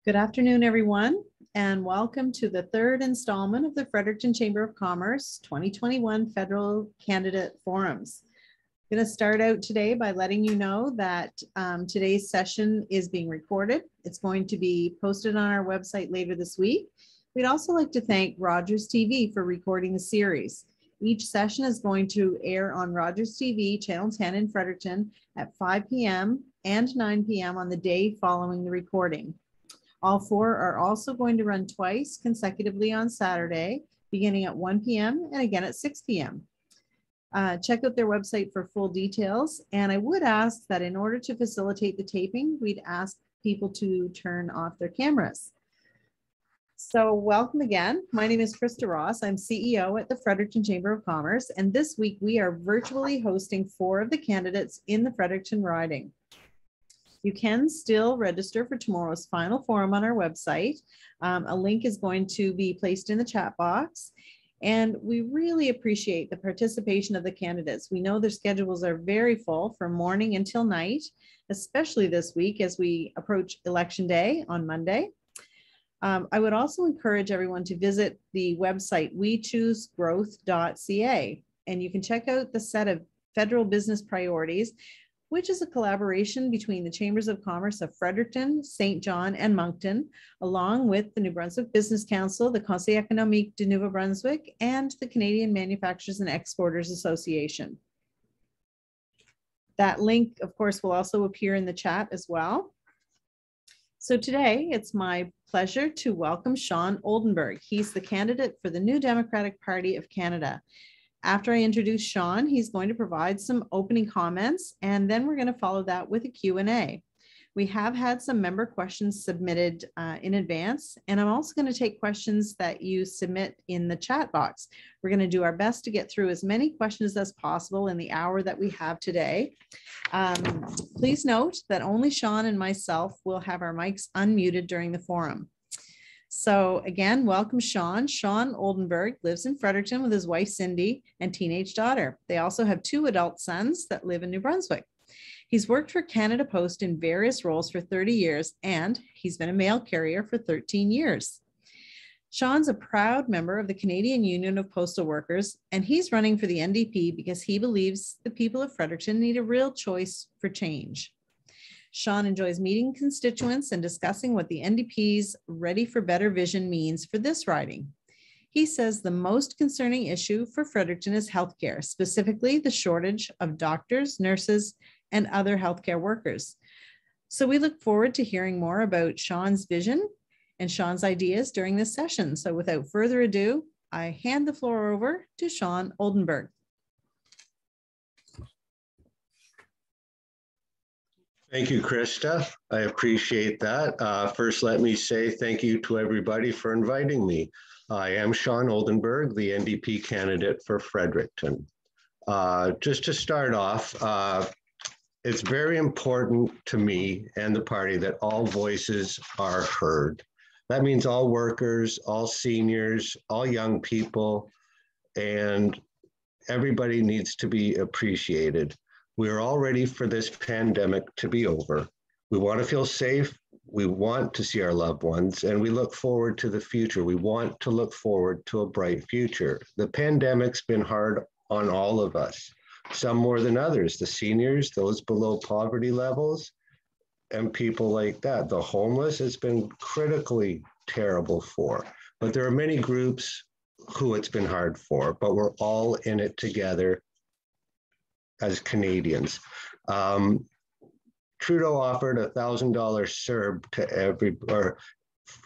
Good afternoon, everyone, and welcome to the third installment of the Fredericton Chamber of Commerce 2021 Federal Candidate Forums. I'm going to start out today by letting you know that today's session is being recorded. It's going to be posted on our website later this week. We'd also like to thank Rogers TV for recording the series. Each session is going to air on Rogers TV, Channel 10 in Fredericton at 5 p.m. and 9 p.m. on the day following the recording. All four are also going to run twice consecutively on Saturday, beginning at 1 p.m. and again at 6 p.m. Check out their website for full details. And I would ask that in order to facilitate the taping, we'd ask people to turn off their cameras. So welcome again. My name is Krista Ross. I'm CEO at the Fredericton Chamber of Commerce. And this week we are virtually hosting 4 of the candidates in the Fredericton riding. You can still register for tomorrow's final forum on our website. A link is going to be placed in the chat box. And we really appreciate the participation of the candidates. We know their schedules are very full from morning until night, especially this week as we approach Election Day on Monday. I would also encourage everyone to visit the website wechoosegrowth.ca, and you can check out the set of federal business priorities, which is a collaboration between the Chambers of Commerce of Fredericton, St. John, and Moncton, along with the New Brunswick Business Council, the Conseil économique de Nouveau-Brunswick, and the Canadian Manufacturers and Exporters Association. That link, of course, will also appear in the chat as well. So today, it's my pleasure to welcome Shawn Oldenburg. He's the candidate for the New Democratic Party of Canada. After I introduce Shawn, he's going to provide some opening comments, and then we're going to follow that with a Q&A. We have had some member questions submitted in advance, and I'm also going to take questions that you submit in the chat box. We're going to do our best to get through as many questions as possible in the hour that we have today. Please note that only Shawn and myself will have our mics unmuted during the forum. So again, welcome Shawn. Shawn Oldenburg lives in Fredericton with his wife Cindy and teenage daughter. They also have 2 adult sons that live in New Brunswick. He's worked for Canada Post in various roles for 30 years, and he's been a mail carrier for 13 years. Shawn's a proud member of the Canadian Union of Postal Workers, and he's running for the NDP because he believes the people of Fredericton need a real choice for change. Shawn enjoys meeting constituents and discussing what the NDP's Ready for Better vision means for this riding. He says the most concerning issue for Fredericton is healthcare, specifically the shortage of doctors, nurses, and other healthcare workers. So we look forward to hearing more about Shawn's vision and Shawn's ideas during this session. So without further ado, I hand the floor over to Shawn Oldenburg. Thank you, Krista. I appreciate that. First, let me say thank you to everybody for inviting me. I am Shawn Oldenburg, the NDP candidate for Fredericton. Just to start off, it's very important to me and the party that all voices are heard. That means all workers, all seniors, all young people, and everybody needs to be appreciated. We are all ready for this pandemic to be over. We want to feel safe. We want to see our loved ones, and we look forward to the future. We want to look forward to a bright future. The pandemic's been hard on all of us, some more than others. The seniors, those below poverty levels, and people like that. The homeless has been critically terrible for, but there are many groups who it's been hard for, but we're all in it together as Canadians. Trudeau offered a $1,000 CERB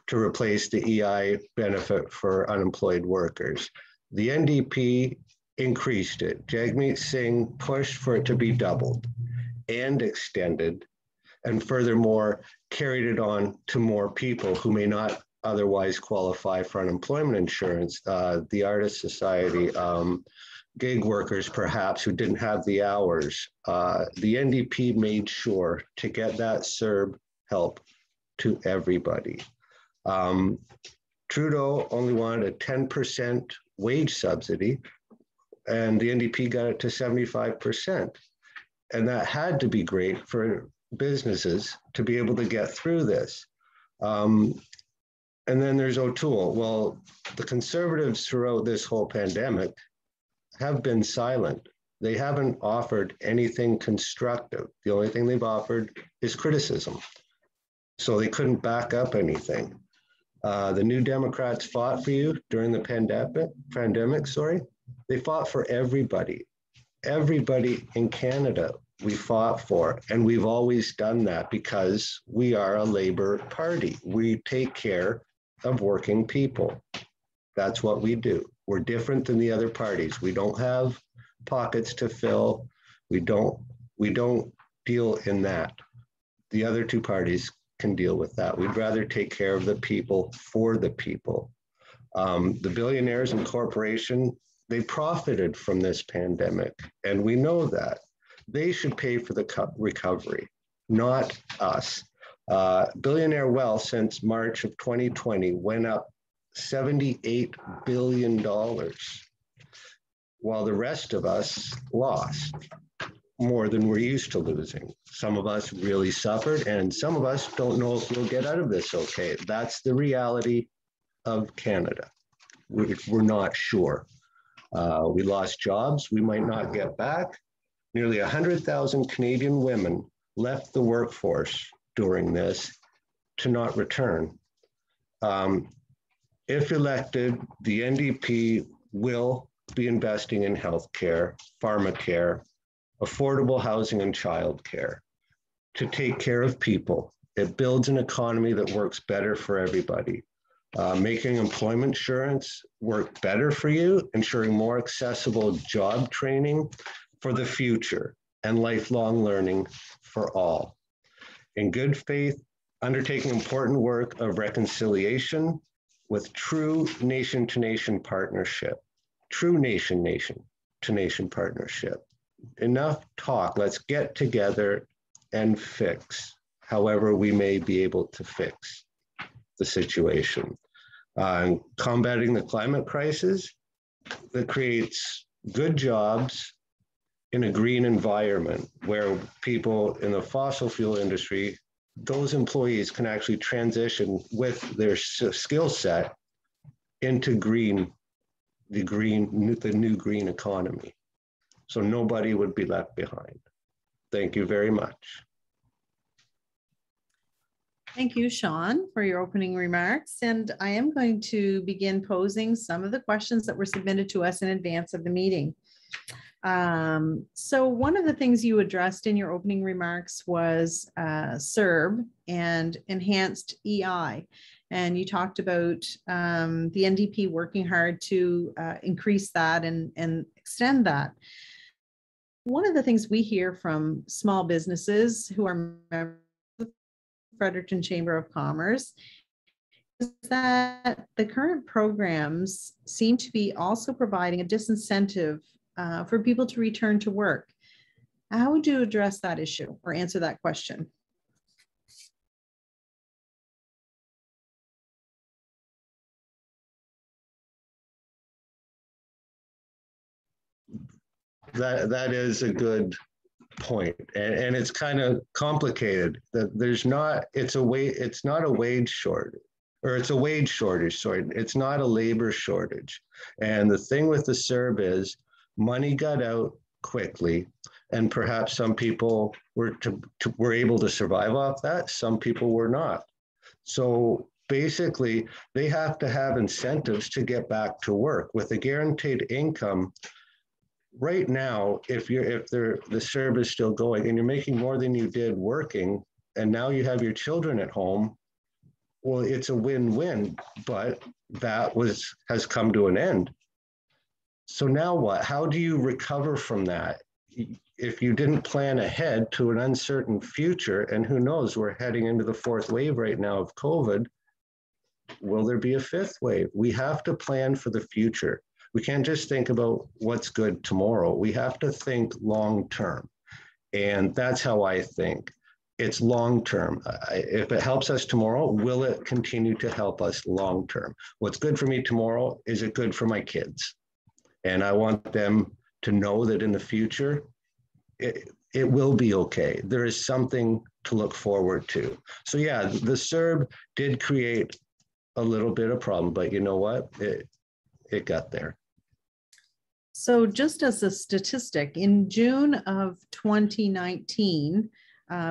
to replace the EI benefit for unemployed workers. The NDP increased it. Jagmeet Singh pushed for it to be doubled and extended, and furthermore, carried it on to more people who may not otherwise qualify for unemployment insurance. The Artist Society, gig workers perhaps who didn't have the hours. The NDP made sure to get that CERB help to everybody. Trudeau only wanted a 10% wage subsidy, and the NDP got it to 75%. And that had to be great for businesses to be able to get through this. And then there's O'Toole. Well, the Conservatives throughout this whole pandemic have been silent. They haven't offered anything constructive. The only thing they've offered is criticism. So they couldn't back up anything. The New Democrats fought for you during the pandemic. They fought for everybody. Everybody in Canada we fought for, and we've always done that because we are a Labour Party. We take care of working people. That's what we do. We're different than the other parties. We don't have pockets to fill. We don't deal in that. The other two parties can deal with that. We'd rather take care of the people for the people. The billionaires and corporation, they profited from this pandemic, and we know that. They should pay for the recovery, not us. Billionaire wealth since March of 2020 went up $78 billion, while the rest of us lost more than we're used to losing. Some of us really suffered, and some of us don't know if we'll get out of this okay. That's the reality of Canada. We're not sure. We lost jobs we might not get back. Nearly 100,000 Canadian women left the workforce during this to not return. If elected, the NDP will be investing in healthcare, pharmacare, affordable housing, and childcare to take care of people. It builds an economy that works better for everybody. Making employment insurance work better for you, ensuring more accessible job training for the future and lifelong learning for all. In good faith, undertaking important work of reconciliation with true nation-to-nation partnership, true nation-to-nation partnership. Enough talk, let's get together and fix however we may be able to fix the situation. Combating the climate crisis that creates good jobs in a green environment where people in the fossil fuel industry, those employees can actually transition with their skill set into the new green economy. So nobody would be left behind. Thank you very much. Thank you, Shawn, for your opening remarks. And I am going to begin posing some of the questions that were submitted to us in advance of the meeting. So one of the things you addressed in your opening remarks was CERB and enhanced EI. And you talked about the NDP working hard to increase that and extend that. One of the things we hear from small businesses who are members of the Fredericton Chamber of Commerce is that the current programs seem to be also providing a disincentive for people to return to work. How would you address that issue or answer that question? That is a good point, and it's kind of complicated. That it's not a wage shortage, or it's a wage shortage. Sorry, it's not a labor shortage. And the thing with the CERB is money got out quickly, and perhaps some people were able to survive off that. Some people were not. So basically, they have to have incentives to get back to work with a guaranteed income. Right now, if the CERB is still going and you're making more than you did working, and now you have your children at home, well, it's a win-win, but that has come to an end. So now what? How do you recover from that? If you didn't plan ahead to an uncertain future, and who knows, we're heading into the fourth wave right now of COVID, will there be a fifth wave? We have to plan for the future. We can't just think about what's good tomorrow. We have to think long-term. And that's how I think. It's long-term. If it helps us tomorrow, will it continue to help us long-term? What's good for me tomorrow, is it good for my kids? And I want them to know that in the future, it will be okay. There is something to look forward to. So yeah, the CERB did create a little bit of problem, but you know what? It got there. So just as a statistic, in June of 2019,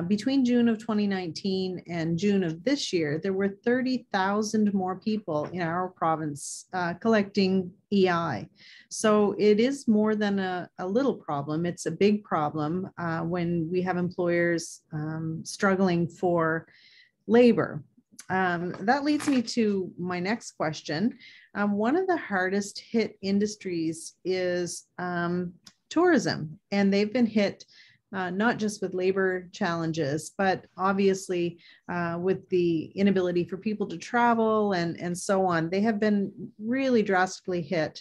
between June of 2019 and June of this year, there were 30,000 more people in our province collecting EI. So it is more than a little problem. It's a big problem when we have employers struggling for labor. That leads me to my next question. One of the hardest hit industries is tourism, and they've been hit not just with labor challenges, but obviously with the inability for people to travel and so on. They have been really drastically hit.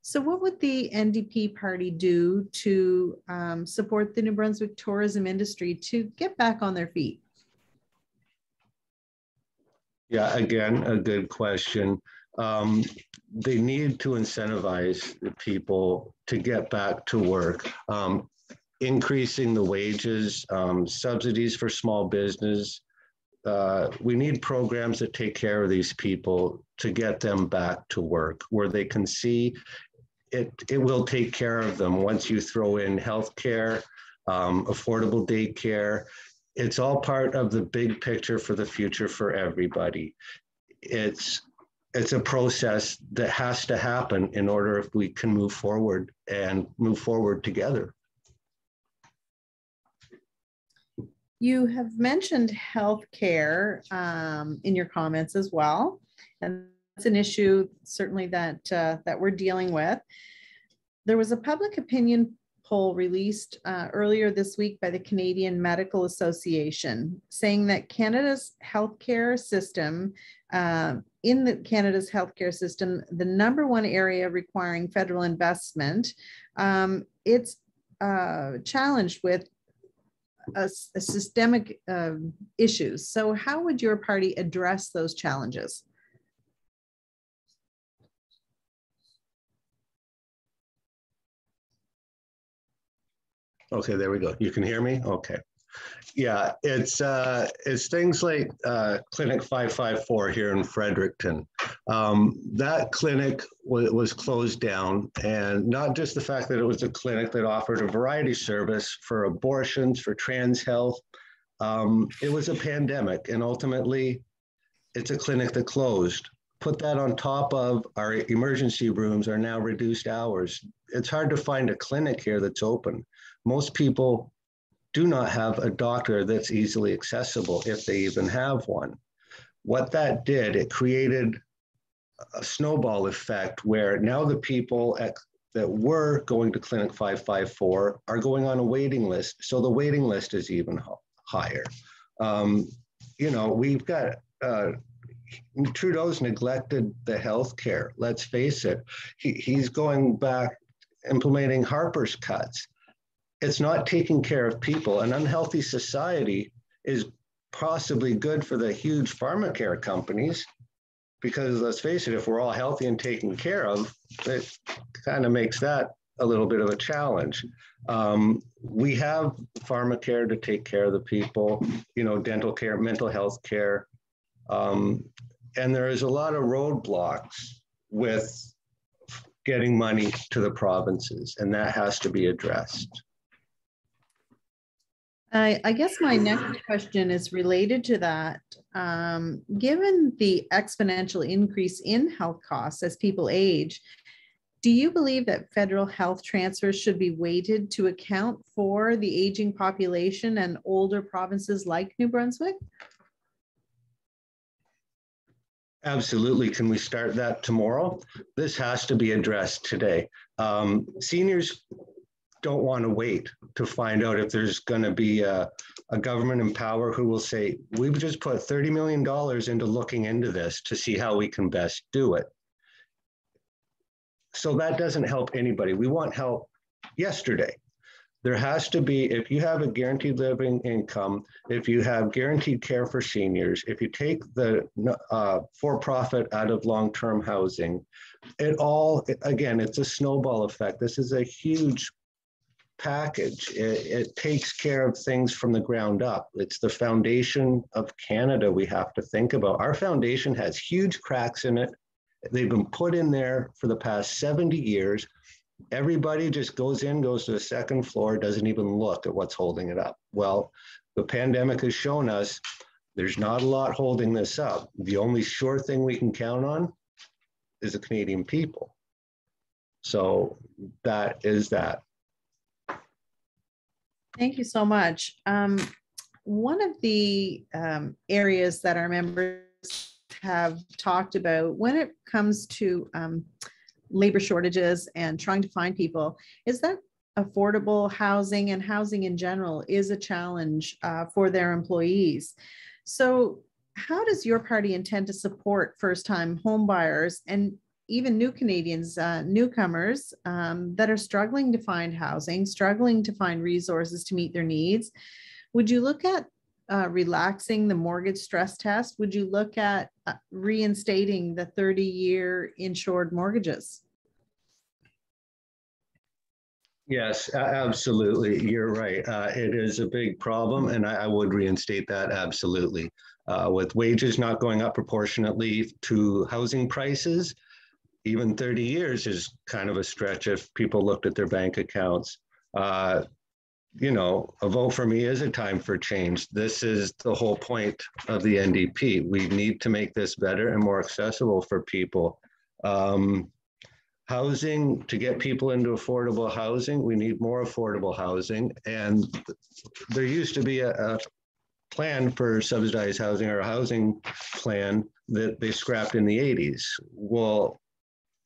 So what would the NDP party do to support the New Brunswick tourism industry to get back on their feet? Yeah, again, a good question. They need to incentivize the people to get back to work, increasing the wages, subsidies for small business. We need programs that take care of these people to get them back to work, where they can see it will take care of them once you throw in healthcare, affordable daycare. It's all part of the big picture for the future for everybody. It's a process that has to happen in order if we can move forward and move forward together. You have mentioned healthcare in your comments as well, and it's an issue certainly that we're dealing with. There was a public opinion poll released earlier this week by the Canadian Medical Association saying that Canada's healthcare system, Canada's healthcare system, the number one area requiring federal investment, it's challenged with a systemic issues. So how would your party address those challenges? Okay, there we go. You can hear me? Okay. Yeah, it's things like Clinic 554 here in Fredericton. That clinic was closed down, and not just the fact that it was a clinic that offered a variety service for abortions, for trans health. It was a pandemic, and ultimately, it's a clinic that closed. Put that on top of our emergency rooms are now reduced hours. It's hard to find a clinic here that's open. Most people do not have a doctor that's easily accessible, if they even have one. What that did, it created a snowball effect where now the people that were going to Clinic 554 are going on a waiting list. So the waiting list is even higher. We've got Trudeau's neglected the healthcare. Let's face it. He's going back, implementing Harper's cuts. It's not taking care of people. An unhealthy society is possibly good for the huge pharmacare companies, because let's face it, if we're all healthy and taken care of, it kind of makes that a little bit of a challenge. We have pharmacare to take care of the people, dental care, mental health care. And there is a lot of roadblocks with getting money to the provinces, and that has to be addressed. I guess my next question is related to that. Given the exponential increase in health costs as people age, do you believe that federal health transfers should be weighted to account for the aging population and older provinces like New Brunswick? Absolutely. Can we start that tomorrow? This has to be addressed today. Seniors don't want to wait to find out if there's going to be a government in power who will say, we've just put $30 million into looking into this to see how we can best do it. So that doesn't help anybody. We want help yesterday. There has to be, if you have a guaranteed living income, if you have guaranteed care for seniors, if you take the for-profit out of long-term housing, again, it's a snowball effect. This is a huge package. It takes care of things from the ground up. It's the foundation of Canada we have to think about. Our foundation has huge cracks in it. They've been put in there for the past 70 years. Everybody just goes to the second floor, doesn't even look at what's holding it up. Well, the pandemic has shown us there's not a lot holding this up. The only sure thing we can count on is the Canadian people. So that is that. Thank you so much. One of the areas that our members have talked about when it comes to labor shortages and trying to find people is that affordable housing and housing in general is a challenge for their employees. So how does your party intend to support first-time home buyers and even new Canadians, newcomers that are struggling to find housing, struggling to find resources to meet their needs? Would you look at relaxing the mortgage stress test? Would you look at reinstating the 30-year insured mortgages? Yes, absolutely. You're right. It is a big problem, and I would reinstate that absolutely. With wages not going up proportionately to housing prices, even 30 years is kind of a stretch if people looked at their bank accounts. You know, a vote for me is a time for change. This is the whole point of the NDP. We need to make this better and more accessible for people. Housing, to get people into affordable housing, we need more affordable housing. And there used to be a plan for subsidized housing or a housing plan that they scrapped in the 80s. Well,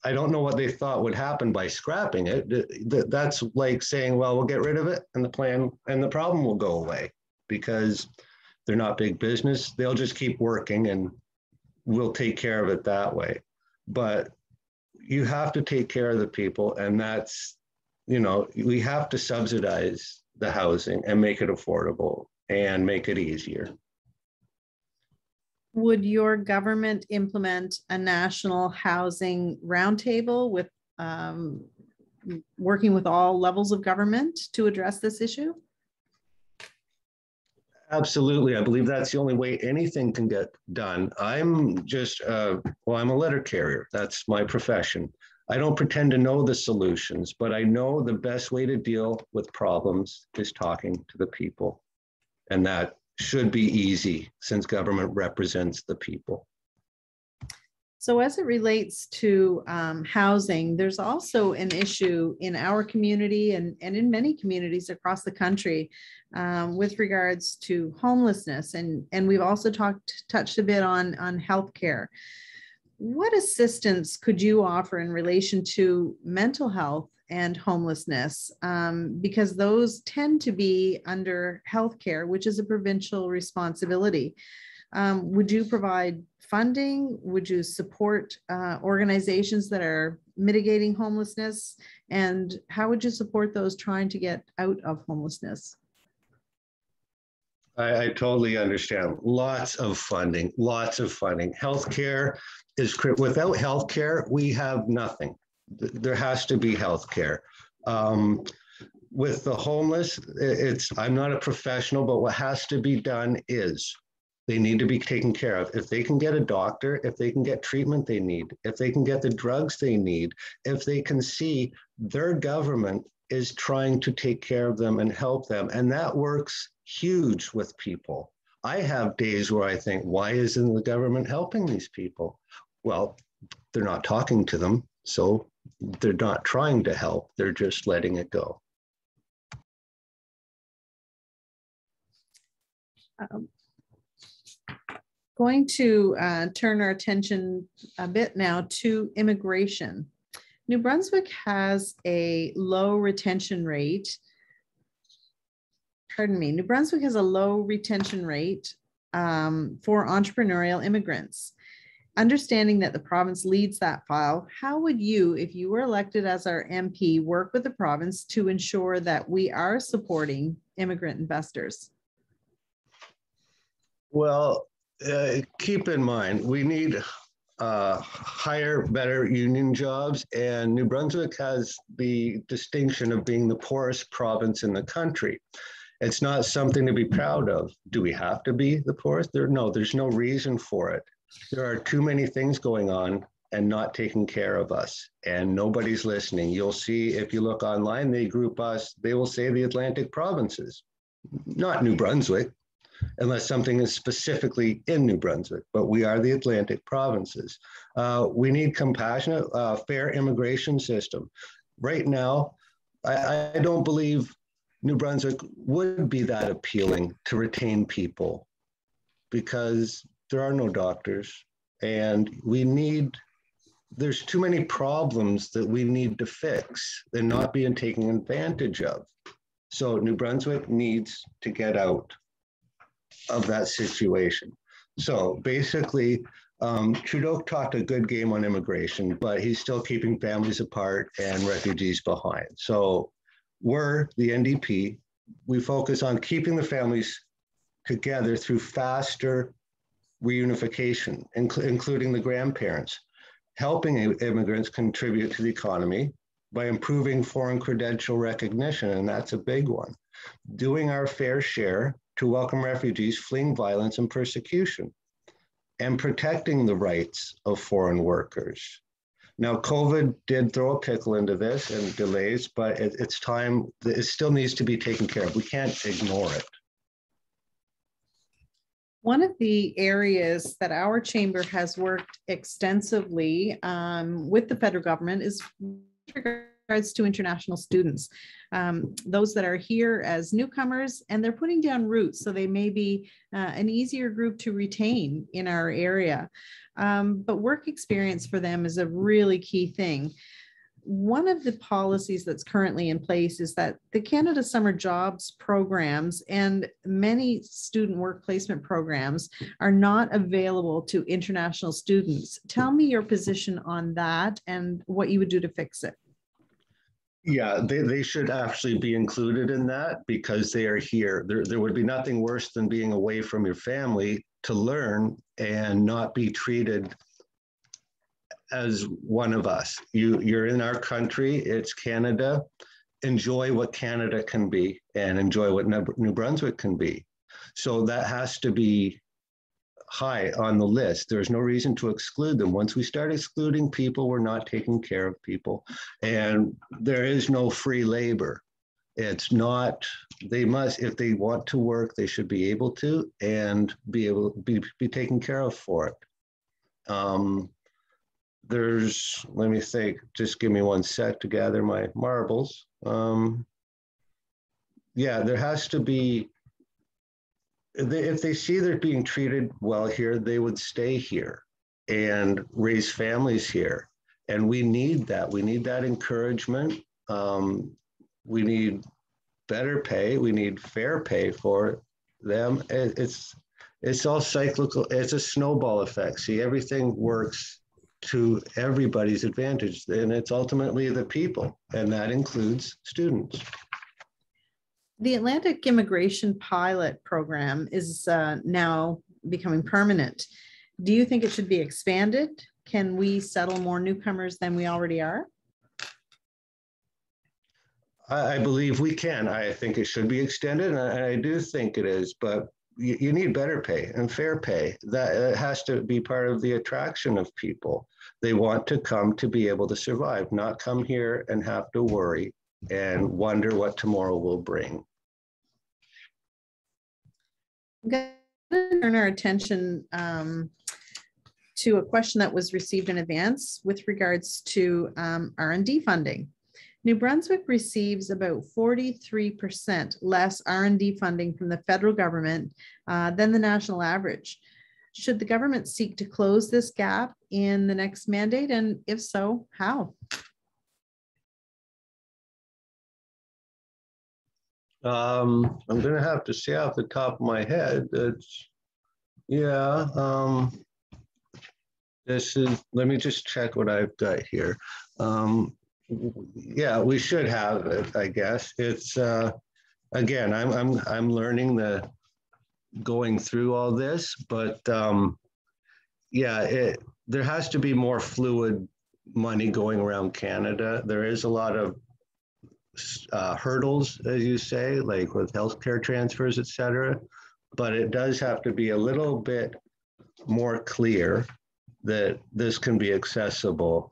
I don't know what they thought would happen by scrapping it. That's like saying, well, we'll get rid of it and the plan and the problem will go away because they're not big business. They'll just keep working and we'll take care of it that way. But you have to take care of the people, and that's, you know, we have to subsidize the housing and make it affordable and make it easier. Would your government implement a national housing roundtable with working with all levels of government to address this issue? Absolutely. I believe that's the only way anything can get done. I'm just, well, I'm a letter carrier. That's my profession. I don't pretend to know the solutions, but I know the best way to deal with problems is talking to the people. And that should be easy since government represents the people. So as it relates to housing, there's also an issue in our community and in many communities across the country with regards to homelessness. And we've also touched a bit on healthcare. What assistance could you offer in relation to mental health and homelessness? Because those tend to be under healthcare, which is a provincial responsibility. Would you provide funding? Would you support organizations that are mitigating homelessness? And how would you support those trying to get out of homelessness? I totally understand. Lots of funding, lots of funding. Healthcare is, without healthcare, we have nothing. There has to be healthcare. With the homeless, I'm not a professional, but what has to be done is they need to be taken care of. If they can get a doctor, if they can get treatment they need, if they can get the drugs they need, if they can see their government is trying to take care of them and help them. And that works huge with people. I have days where I think, why isn't the government helping these people? Well, they're not talking to them, so they're not trying to help. They're just letting it go. Going to turn our attention a bit now to immigration. New Brunswick has a low retention rate. New Brunswick has a low retention rate for entrepreneurial immigrants. Understanding that the province leads that file, how would you, if you were elected as our MP, work with the province to ensure that we are supporting immigrant investors? Well, keep in mind, we need higher, better union jobs. And New Brunswick has the distinction of being the poorest province in the country. It's not something to be proud of. Do we have to be the poorest? No, there's no reason for it. There are too many things going on and not taking care of us, and nobody's listening. You'll see if you look online, they group us, they will say the Atlantic provinces, not New Brunswick, unless something is specifically in New Brunswick, but we are the Atlantic provinces. We need compassionate, fair immigration system. Right now, I don't believe New Brunswick would be that appealing to retain people because there are no doctors and there's too many problems that we need to fix and not being taken advantage of. So New Brunswick needs to get out of that situation. So basically, Trudeau talked a good game on immigration, but he's still keeping families apart and refugees behind. So we're the NDP. We focus on keeping the families together through faster reunification, including the grandparents, helping immigrants contribute to the economy by improving foreign credential recognition, and that's a big one. Doing our fair share to welcome refugees fleeing violence and persecution, and protecting the rights of foreign workers. Now, COVID did throw a pickle into this and delays, but it's time, it still needs to be taken care of. We can't ignore it. One of the areas that our chamber has worked extensively with the federal government is with regards to international students, those that are here as newcomers, and they're putting down roots, so they may be an easier group to retain in our area. But work experience for them is a really key thing. One of the policies that's currently in place is that the Canada Summer Jobs programs and many student work placement programs are not available to international students. Tell me your position on that and what you would do to fix it. Yeah, they should actually be included in that because they are here. There would be nothing worse than being away from your family to learn and not be treated as one of us. You're in our country, it's Canada. Enjoy what Canada can be and enjoy what New Brunswick can be. So that has to be high on the list. There's no reason to exclude them. Once we start excluding people, we're not taking care of people. And there is no free labor. It's not, they must, if they want to work, they should be able to and be able to be taken care of for it. Let me think, just give me one sec to gather my marbles. Yeah, there has to be, if they see they're being treated well here, they would stay here and raise families here. And we need that. We need that encouragement. We need better pay. We need fair pay for them. It's all cyclical. It's a snowball effect. See, everything works to everybody's advantage, and it's ultimately the people, and that includes students. The Atlantic Immigration Pilot Program is now becoming permanent. Do you think it should be expanded? Can we settle more newcomers than we already are? I believe we can. I think it should be extended, and I do think it is, but you need better pay and fair pay. That has to be part of the attraction of people. They want to come to be able to survive, not come here and have to worry and wonder what tomorrow will bring. I'm going to turn our attention to a question that was received in advance with regards to R&D funding. New Brunswick receives about 43% less R&D funding from the federal government than the national average. Should the government seek to close this gap in the next mandate? And if so, how? I'm going to have to say off the top of my head that, yeah, this is, let me just check what I've got here. Yeah, we should have it, I guess. It's, again, I'm learning going through all this, but yeah, there has to be more fluid money going around Canada. There is a lot of hurdles, as you say, like with healthcare transfers, et cetera. But it does have to be a little bit more clear that this can be accessible.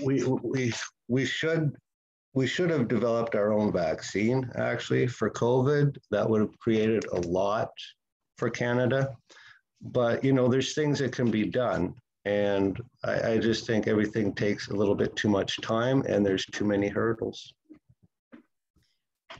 We, we, we should have developed our own vaccine actually for COVID. That would have created a lot for Canada. But there's things that can be done. And I just think everything takes a little bit too much time and there's too many hurdles.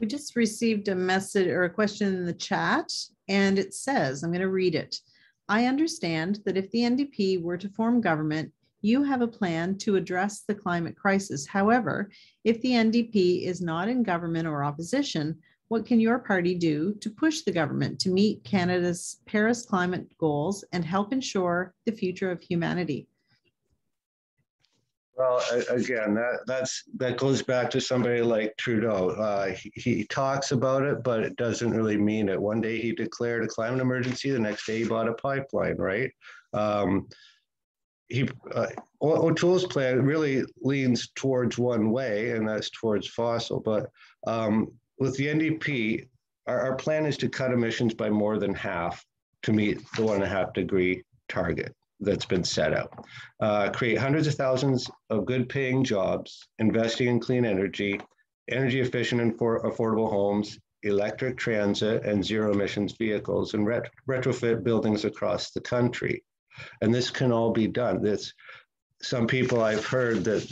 We just received a message or a question in the chat, and it says, I'm going to read it. I understand that if the NDP were to form government, you have a plan to address the climate crisis. However, if the NDP is not in government or opposition, what can your party do to push the government to meet Canada's Paris climate goals and help ensure the future of humanity? Well, again, that goes back to somebody like Trudeau. He talks about it, but it doesn't really mean it. One day he declared a climate emergency, the next day he bought a pipeline, right? O'Toole's plan really leans towards one way, and that's towards fossil. But with the NDP, our plan is to cut emissions by more than half to meet the 1.5 degree target that's been set out. Create hundreds of thousands of good paying jobs, investing in clean energy efficient and affordable homes, electric transit, and zero emissions vehicles, and retrofit buildings across the country. And this can all be done. Some people I've heard that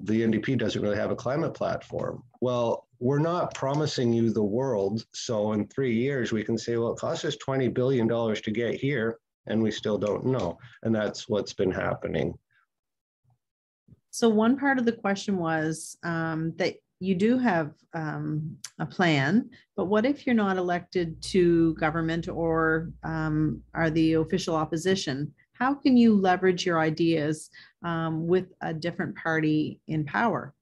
the NDP doesn't really have a climate platform. Well, we're not promising you the world. So in 3 years, we can say, well, it cost us $20 billion to get here, and we still don't know. And that's what's been happening. So one part of the question was that you do have a plan, but what if you're not elected to government or are the official opposition? How can you leverage your ideas with a different party in power?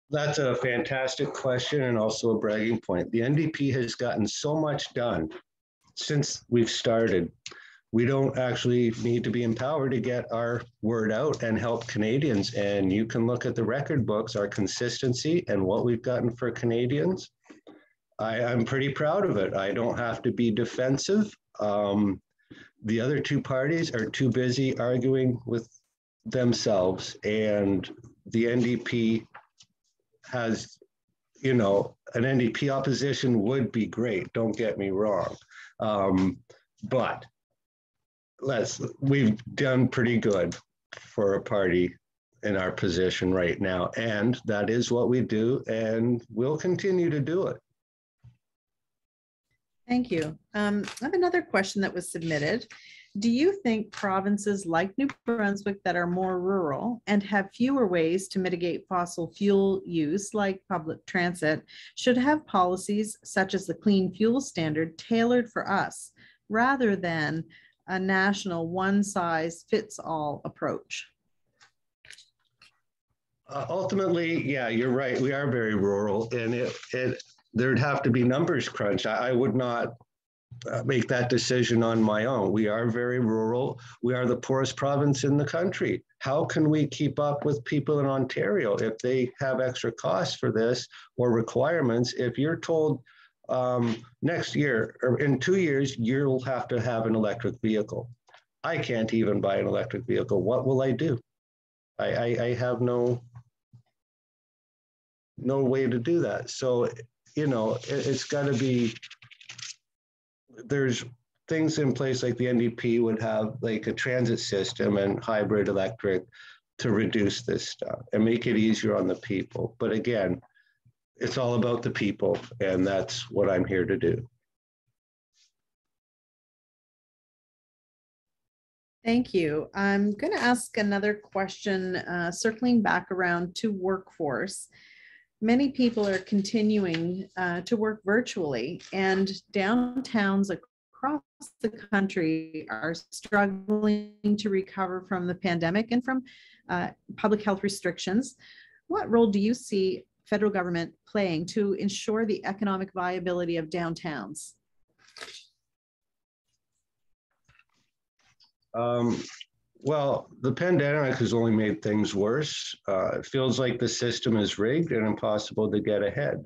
That's a fantastic question and also a bragging point. The NDP has gotten so much done since we've started. We don't actually need to be in power to get our word out and help Canadians. And you can look at the record books, our consistency and what we've gotten for Canadians. I'm pretty proud of it. I don't have to be defensive. The other two parties are too busy arguing with themselves, and the NDP has, an NDP opposition would be great, don't get me wrong. But we've done pretty good for a party in our position right now, and that is what we do, and we'll continue to do it. Thank you. I have another question that was submitted. Do you think provinces like New Brunswick that are more rural and have fewer ways to mitigate fossil fuel use, like public transit, should have policies such as the Clean Fuel Standard tailored for us, rather than a national one-size-fits-all approach? Ultimately, yeah, you're right. We are very rural, and there'd have to be numbers crunch. I would not make that decision on my own. We are very rural. We are the poorest province in the country. How can we keep up with people in Ontario if they have extra costs for this or requirements? If you're told next year or in 2 years, you'll have to have an electric vehicle. I can't even buy an electric vehicle. What will I do? I have no way to do that. So, it's got to be, there's things in place like the NDP would have, like a transit system and hybrid electric to reduce this stuff and make it easier on the people. But again, it's all about the people, and that's what I'm here to do. Thank you. I'm going to ask another question, circling back around to workforce. Many people are continuing to work virtually, and downtowns across the country are struggling to recover from the pandemic and from public health restrictions. What role do you see federal government playing to ensure the economic viability of downtowns? Um, well, the pandemic has only made things worse. It feels like the system is rigged and impossible to get ahead.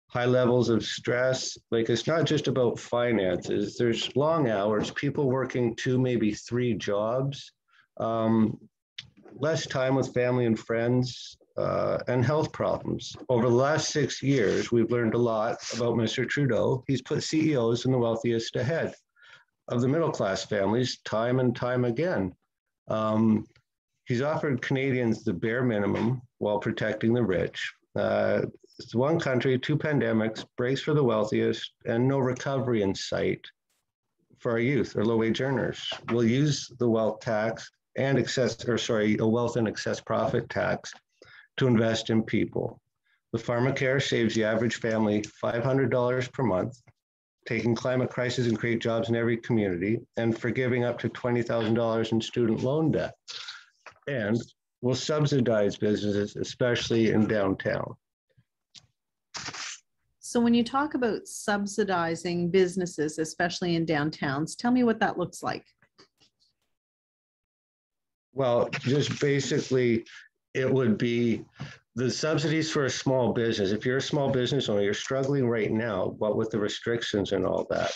High levels of stress, like it's not just about finances. There's long hours, people working 2, maybe 3 jobs, um, less time with family and friends, and health problems. Over the last 6 years, we've learned a lot about Mr. Trudeau. He's put CEOs and the wealthiest ahead of the middle class families time and time again. Um, he's offered Canadians the bare minimum while protecting the rich. It's one country, 2 pandemics, breaks for the wealthiest, and no recovery in sight for our youth or low-wage earners. We'll use the wealth tax and a wealth and excess profit tax to invest in people. The pharmacare saves the average family $500 per month, taking climate crisis and create jobs in every community, and forgiving up to $20,000 in student loan debt. And will subsidize businesses, especially in downtown. So when you talk about subsidizing businesses, especially in downtowns, tell me what that looks like. Well, just basically, it would be the subsidies for a small business. If you're a small business owner, you're struggling right now, but with the restrictions and all that,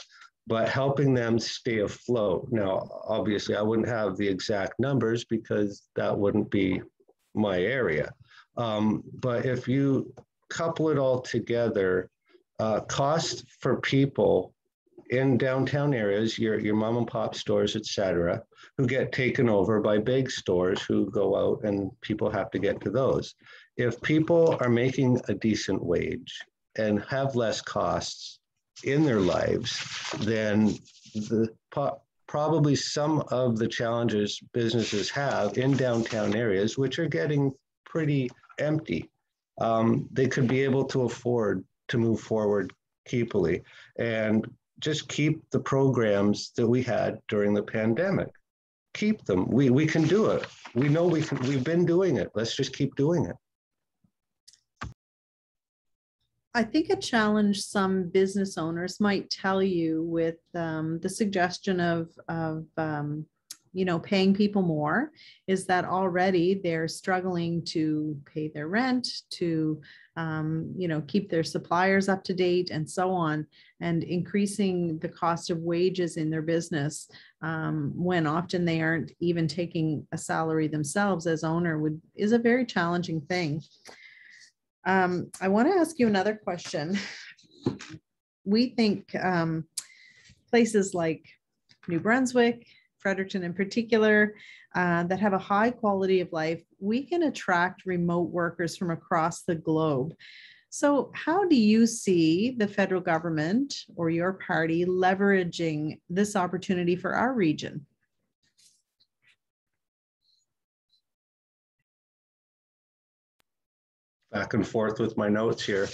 but helping them stay afloat. Now, obviously, I wouldn't have the exact numbers because that wouldn't be my area. But if you couple it all together, costs for people in downtown areas, your mom and pop stores, et cetera, who get taken over by big stores who go out and people have to get to those. If people are making a decent wage and have less costs in their lives, then probably some of the challenges businesses have in downtown areas, which are getting pretty empty, they could be able to afford to move forward keepily and just keep the programs that we had during the pandemic. Keep them. We can do it. We know we can. We've been doing it. Let's just keep doing it. I think a challenge some business owners might tell you with the suggestion of paying people more is that already they're struggling to pay their rent, to keep their suppliers up to date and so on, and increasing the cost of wages in their business when often they aren't even taking a salary themselves as owner is a very challenging thing. I want to ask you another question. We think places like New Brunswick, Fredericton in particular, that have a high quality of life, we can attract remote workers from across the globe. So how do you see the federal government or your party leveraging this opportunity for our region? Back and forth with my notes here.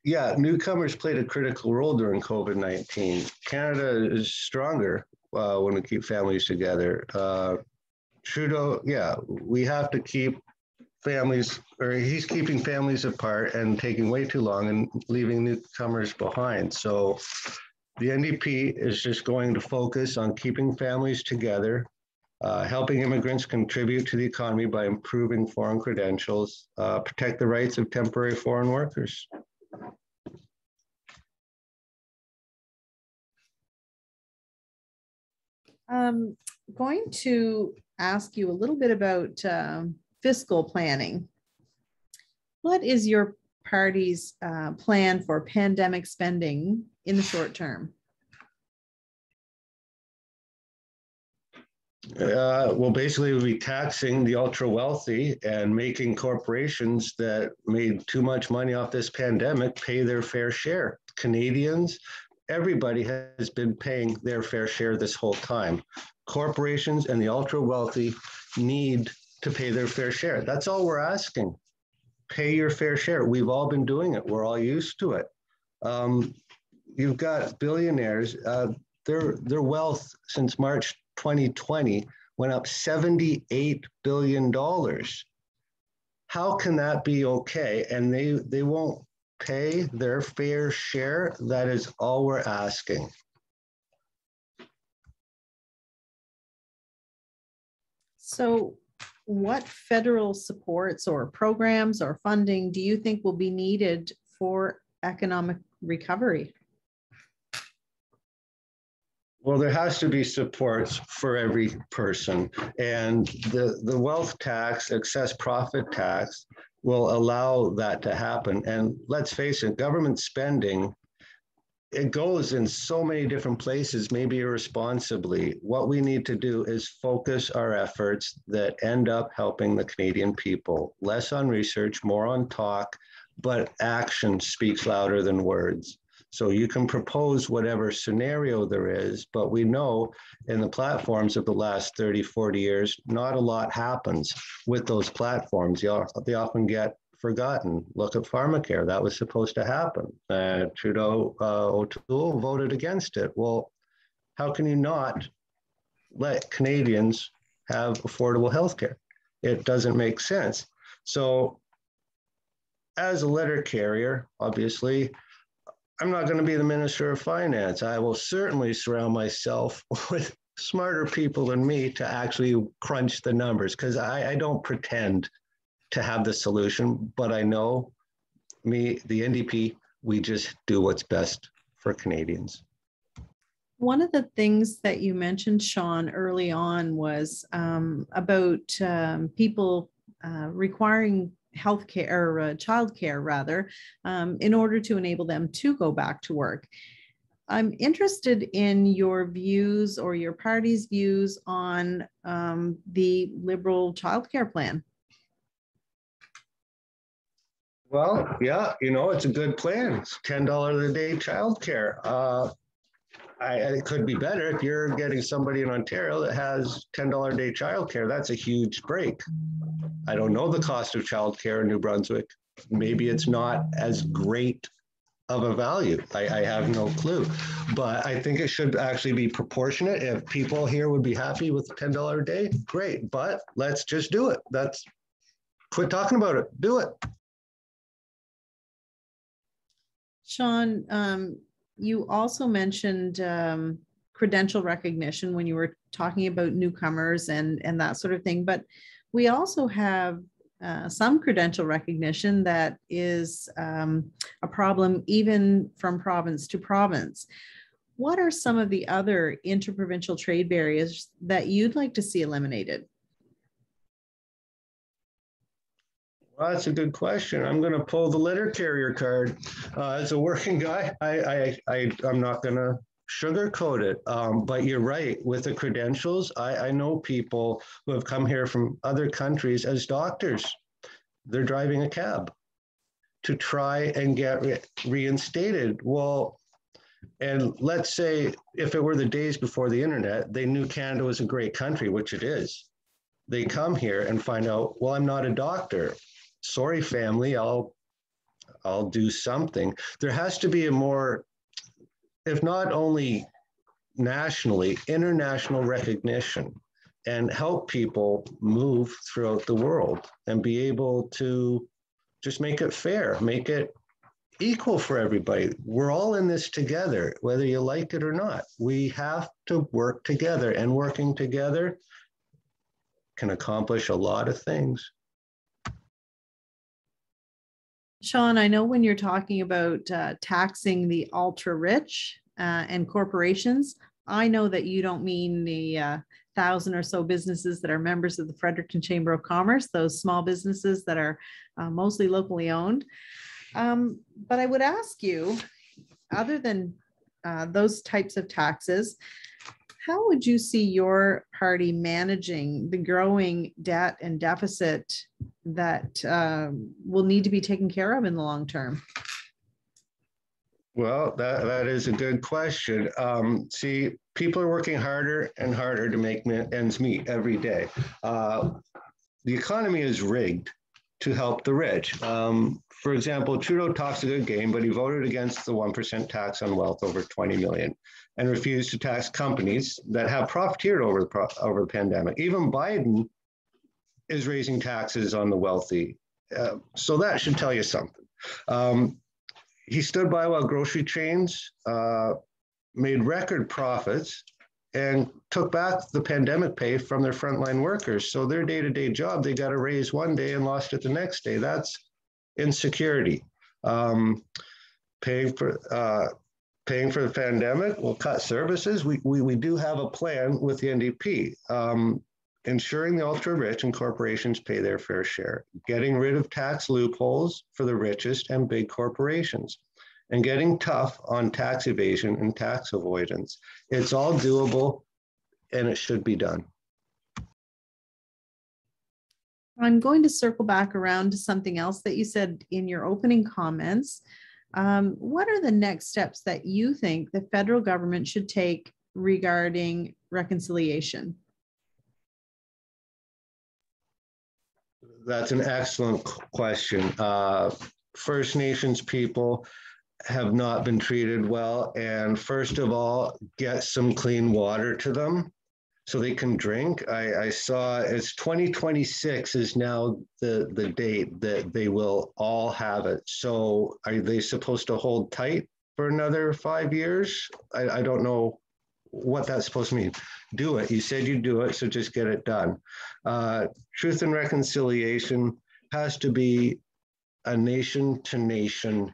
Yeah, newcomers played a critical role during COVID-19. Canada is stronger when we keep families together. Trudeau, yeah, we have to keep families, or he's keeping families apart and taking way too long and leaving newcomers behind. So the NDP is just going to focus on keeping families together, helping immigrants contribute to the economy by improving foreign credentials, protect the rights of temporary foreign workers. Going to ask you a little bit about fiscal planning. What is your party's plan for pandemic spending in the short term? Well, basically, we'll be taxing the ultra wealthy and making corporations that made too much money off this pandemic pay their fair share. Canadians, everybody has been paying their fair share this whole time. Corporations and the ultra wealthy need to pay their fair share. That's all we're asking. Pay your fair share. We've all been doing it. We're all used to it. You've got billionaires. Their wealth since March 2020 went up $78 billion. How can that be okay? And they won't pay their fair share? That is all we're asking. So what federal supports or programs or funding do you think will be needed for economic recovery? Well, there has to be supports for every person. And the wealth tax, excess profit tax, will allow that to happen. And let's face it, government spending, it goes in so many different places, maybe irresponsibly. What we need to do is focus our efforts that end up helping the Canadian people. Less on research, more on talk, but action speaks louder than words. So you can propose whatever scenario there is, but we know in the platforms of the last 30, 40 years, not a lot happens with those platforms. They often get forgotten. Look at pharmacare. That was supposed to happen. Trudeau O'Toole voted against it. Well, how can you not let Canadians have affordable health care? It doesn't make sense. So as a letter carrier, obviously, I'm not going to be the Minister of Finance. I will certainly surround myself with smarter people than me to actually crunch the numbers, because I don't pretend to have the solution, but I know me, the NDP, we just do what's best for Canadians. One of the things that you mentioned, Shawn, early on was about people requiring healthcare or childcare, rather, in order to enable them to go back to work. I'm interested in your views or your party's views on the Liberal childcare plan. Well, yeah, it's a good plan. It's $10 a day childcare. It could be better if you're getting somebody in Ontario that has $10 a day childcare. That's a huge break. I don't know the cost of childcare in New Brunswick. Maybe it's not as great of a value. I have no clue, but I think it should actually be proportionate. If people here would be happy with $10 a day, great, but let's just do it. Quit talking about it, do it. Shawn, you also mentioned credential recognition when you were talking about newcomers and that sort of thing, but we also have some credential recognition that is a problem even from province to province. What are some of the other interprovincial trade barriers that you'd like to see eliminated? Well, that's a good question. I'm going to pull the letter carrier card. As a working guy, I'm not going to sugarcoat it. But you're right. With the credentials, I know people who have come here from other countries as doctors. They're driving a cab to try and get reinstated. Well, and let's say if it were the days before the internet, they knew Canada was a great country, which it is. They come here and find out, well, I'm not a doctor. Sorry, family, I'll do something. There has to be a more, if not only nationally, international recognition and help people move throughout the world and be able to just make it fair, make it equal for everybody. We're all in this together, whether you like it or not. We have to work together, and working together can accomplish a lot of things. Shawn, I know when you're talking about taxing the ultra rich and corporations, I know that you don't mean the 1,000 or so businesses that are members of the Fredericton Chamber of Commerce, those small businesses that are mostly locally owned. But I would ask you, other than those types of taxes, how would you see your party managing the growing debt and deficit that will need to be taken care of in the long term? Well, that is a good question. See, people are working harder and harder to make ends meet every day. The economy is rigged to help the rich. For example, Trudeau talks a good game, but he voted against the 1% tax on wealth over 20 million and refused to tax companies that have profiteered over the pandemic. Even Biden is raising taxes on the wealthy. So that should tell you something. He stood by while grocery chains made record profits and took back the pandemic pay from their frontline workers. So their day-to-day job, they got a raise one day and lost it the next day. That's insecurity. Paying for the pandemic, we'll cut services. We do have a plan with the NDP. Ensuring the ultra-rich and corporations pay their fair share, getting rid of tax loopholes for the richest and big corporations, and getting tough on tax evasion and tax avoidance. It's all doable, and it should be done. I'm going to circle back around to something else that you said in your opening comments. What are the next steps that you think the federal government should take regarding reconciliation? That's an excellent question. First Nations people have not been treated well. And first of all, get some clean water to them so they can drink. I saw it's 2026 is now the date that they will all have it. So are they supposed to hold tight for another 5 years? I don't know what that's supposed to mean. Do it. You said you'd do it, so just get it done. Truth and reconciliation has to be a nation to nation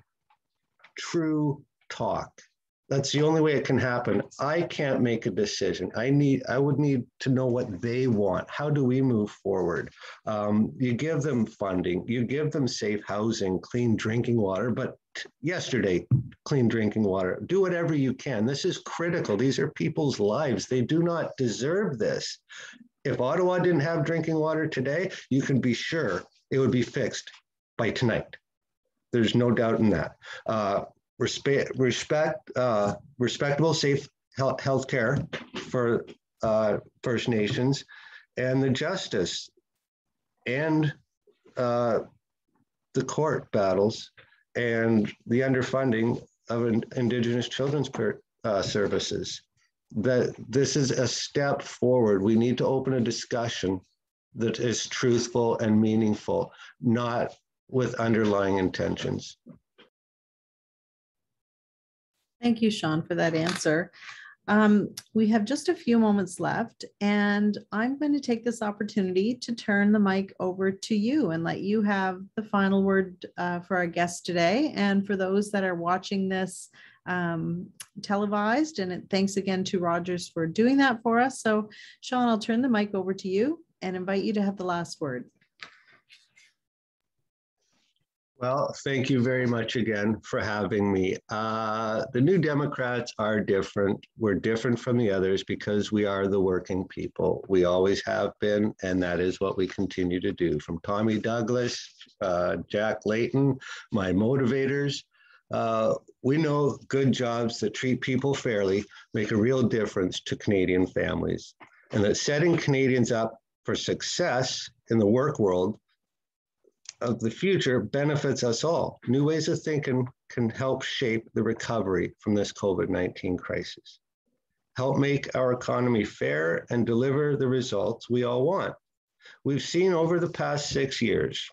true talk. That's the only way it can happen. I can't make a decision. I would need to know what they want. How do we move forward? You give them funding, you give them safe housing, clean drinking water, but yesterday, clean drinking water. Do whatever you can. This is critical. These are people's lives. They do not deserve this. If Ottawa didn't have drinking water today, you can be sure it would be fixed by tonight. There's no doubt in that. Respectable, safe health care for First Nations, and the justice and the court battles and the underfunding of Indigenous children's services. That this is a step forward. We need to open a discussion that is truthful and meaningful, not with underlying intentions. Thank you, Shawn, for that answer. We have just a few moments left, and I'm going to take this opportunity to turn the mic over to you and let you have the final word for our guests today. And for those that are watching this televised, and thanks again to Rogers for doing that for us. So Shawn, I'll turn the mic over to you and invite you to have the last word. Well, thank you very much again for having me. The New Democrats are different. We're different from the others because we are the working people. We always have been, and that is what we continue to do. From Tommy Douglas, Jack Layton, my motivators, we know good jobs that treat people fairly make a real difference to Canadian families, and that setting Canadians up for success in the work world of the future benefits us all. New ways of thinking can help shape the recovery from this COVID-19 crisis, help make our economy fair and deliver the results we all want. We've seen over the past 6 years,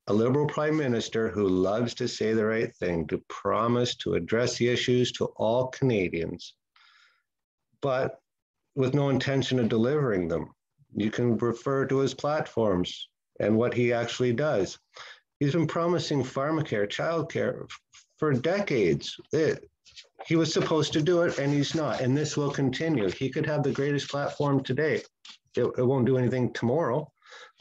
a Liberal Prime Minister who loves to say the right thing, to promise to address the issues to all Canadians, but with no intention of delivering them. You can refer to his platforms and what he actually does. He's been promising pharmacare, childcare for decades. He was supposed to do it and he's not, and this will continue. He could have the greatest platform today. It won't do anything tomorrow.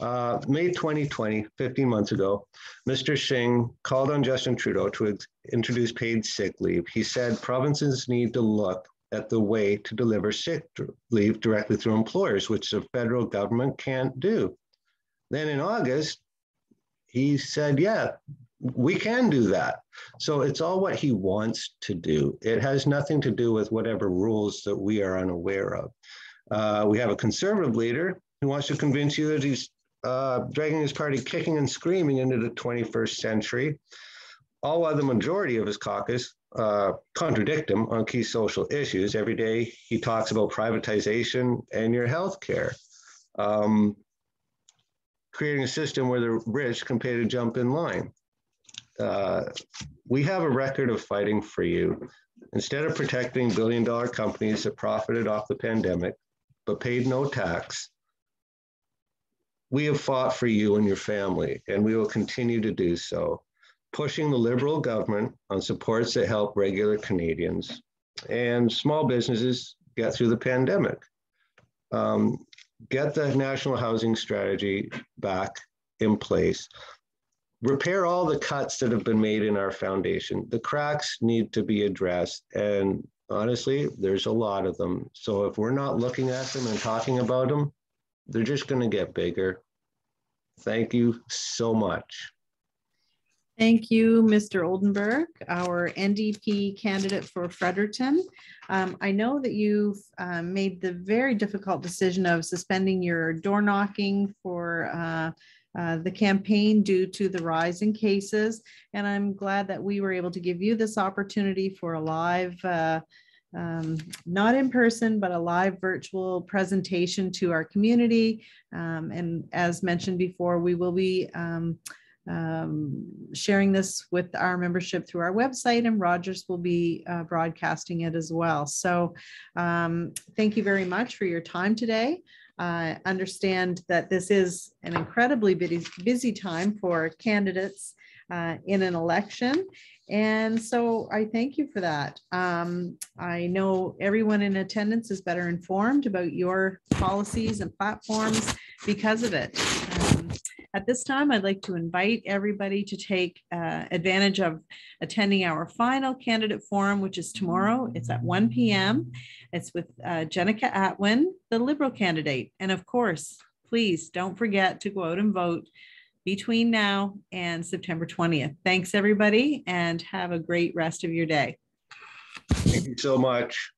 May 2020, 15 months ago, Mr. Singh called on Justin Trudeau to introduce paid sick leave. He said provinces need to look at the way to deliver sick leave directly through employers, which the federal government can't do. Then in August, he said, yeah, we can do that. So it's all what he wants to do. It has nothing to do with whatever rules that we are unaware of. We have a Conservative leader who wants to convince you that he's dragging his party kicking and screaming into the 21st century, all while the majority of his caucus contradict him on key social issues. Every day he talks about privatization and your health care. Creating a system where the rich can pay to jump in line. we have a record of fighting for you. Instead of protecting billion-dollar companies that profited off the pandemic, but paid no tax, we have fought for you and your family, and we will continue to do so, pushing the Liberal government on supports that help regular Canadians and small businesses get through the pandemic. Get the national housing strategy back in place. Repair all the cuts that have been made in our foundation. The cracks need to be addressed, and honestly, there's a lot of them. So if we're not looking at them and talking about them, they're just going to get bigger. Thank you so much. Thank you, Mr. Oldenburg, our NDP candidate for Fredericton. I know that you've made the very difficult decision of suspending your door knocking for the campaign due to the rise in cases. And I'm glad that we were able to give you this opportunity for a live, not in person, but a live virtual presentation to our community. And as mentioned before, we will be sharing this with our membership through our website, and Rogers will be broadcasting it as well. So thank you very much for your time today. I understand that this is an incredibly busy time for candidates in an election. And so I thank you for that. I know everyone in attendance is better informed about your policies and platforms because of it. At this time, I'd like to invite everybody to take advantage of attending our final candidate forum, which is tomorrow. It's at 1 p.m. It's with Jenica Atwin, the Liberal candidate. And of course, please don't forget to go out and vote between now and September 20th. Thanks, everybody, and have a great rest of your day. Thank you so much.